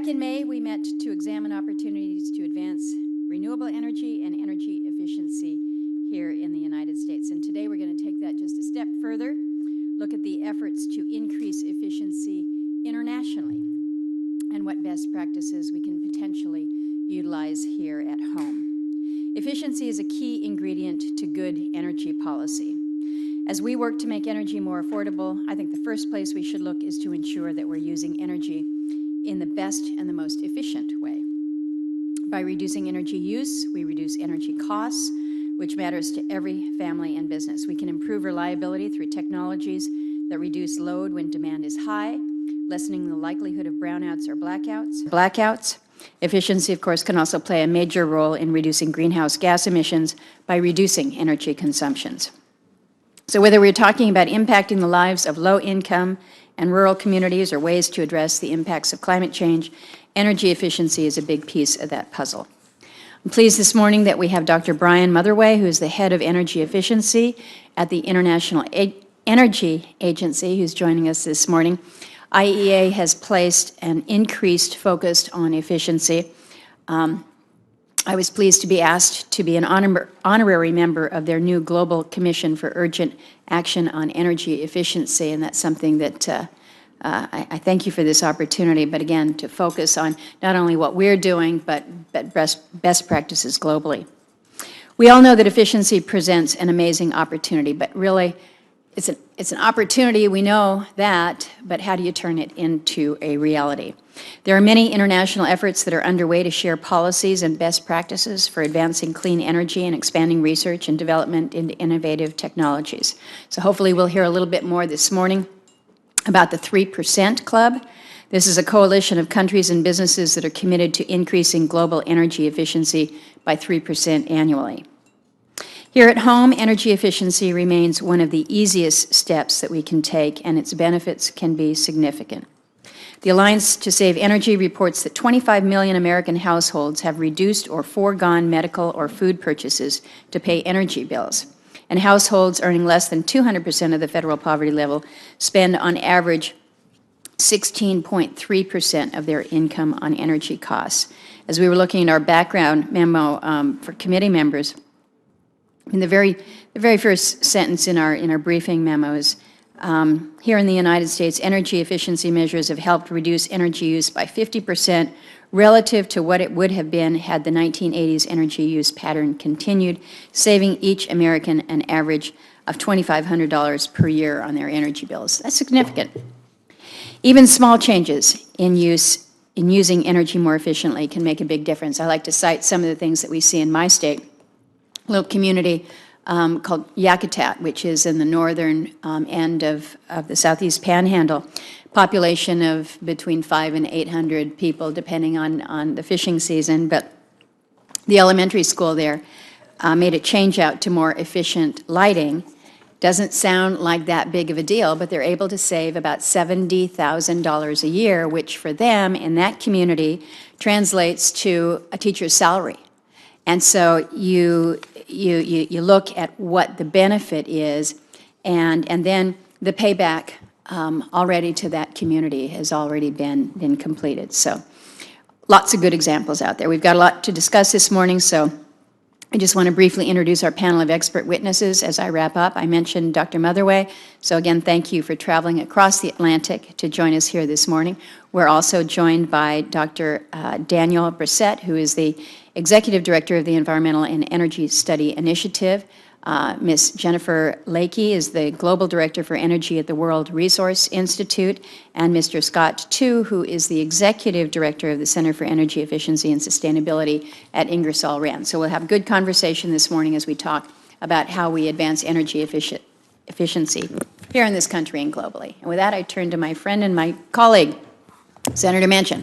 Back in May, we met to examine opportunities to advance renewable energy and energy efficiency here in the United States. And today we're going to take that just a step further, look at the efforts to increase efficiency internationally and what best practices we can potentially utilize here at home. Efficiency is a key ingredient to good energy policy. As we work to make energy more affordable, I think the first place we should look is to ensure that we're using energy in the best and the most efficient way. By reducing energy use, we reduce energy costs, which matters to every family and business. We can improve reliability through technologies that reduce load when demand is high, lessening the likelihood of brownouts or blackouts. Efficiency, of course, can also play a major role in reducing greenhouse gas emissions by reducing energy consumptions. So whether we're talking about impacting the lives of low-income and rural communities or ways to address the impacts of climate change, energy efficiency is a big piece of that puzzle. I'm pleased this morning that we have Dr. Brian Motherway, who is the head of energy efficiency at the International Energy Agency, who's joining us this morning. IEA has placed an increased focus on efficiency. I was pleased to be asked to be an honorary member of their new Global Commission for Urgent Action on Energy Efficiency, and that's something that I thank you for this opportunity, but again, to focus on not only what we're doing, but best practices globally. We all know that efficiency presents an amazing opportunity, but really, it's an opportunity, we know that, but how do you turn it into a reality? There are many international efforts that are underway to share policies and best practices for advancing clean energy and expanding research and development into innovative technologies. So hopefully we'll hear a little bit more this morning about the 3% Club. This is a coalition of countries and businesses that are committed to increasing global energy efficiency by 3% annually. Here at home, energy efficiency remains one of the easiest steps that we can take, and its benefits can be significant. The Alliance to Save Energy reports that 25 million American households have reduced or foregone medical or food purchases to pay energy bills. And households earning less than 200% of the federal poverty level spend on average 16.3% of their income on energy costs. As we were looking at our background memo for committee members, in the very first sentence in our briefing memos, here in the United States, energy efficiency measures have helped reduce energy use by 50% relative to what it would have been had the 1980s energy use pattern continued, saving each American an average of $2,500 per year on their energy bills. That's significant. Even small changes in using energy more efficiently can make a big difference. I like to cite some of the things that we see in my state. A little community called Yakutat, which is in the northern end of the southeast panhandle. Population of between 500 and 800 people, depending on the fishing season. But the elementary school there made a change out to more efficient lighting. Doesn't sound like that big of a deal, but they're able to save about $70,000 a year, which for them in that community translates to a teacher's salary. And so you look at what the benefit is, and then the payback already to that community has already been completed. So lots of good examples out there. We've got a lot to discuss this morning, so I just want to briefly introduce our panel of expert witnesses as I wrap up. I mentioned Dr. Motherway, so again, thank you for traveling across the Atlantic to join us here this morning. We're also joined by Dr. Daniel Brissett, who is the Executive Director of the Environmental and Energy Study Initiative. Ms. Jennifer Lakey is the Global Director for Energy at the World Resource Institute, and Mr. Scott Tu, who is the Executive Director of the Center for Energy Efficiency and Sustainability at Ingersoll Rand. So we'll have a good conversation this morning as we talk about how we advance energy efficiency here in this country and globally. And with that, I turn to my friend and my colleague, Senator Manchin.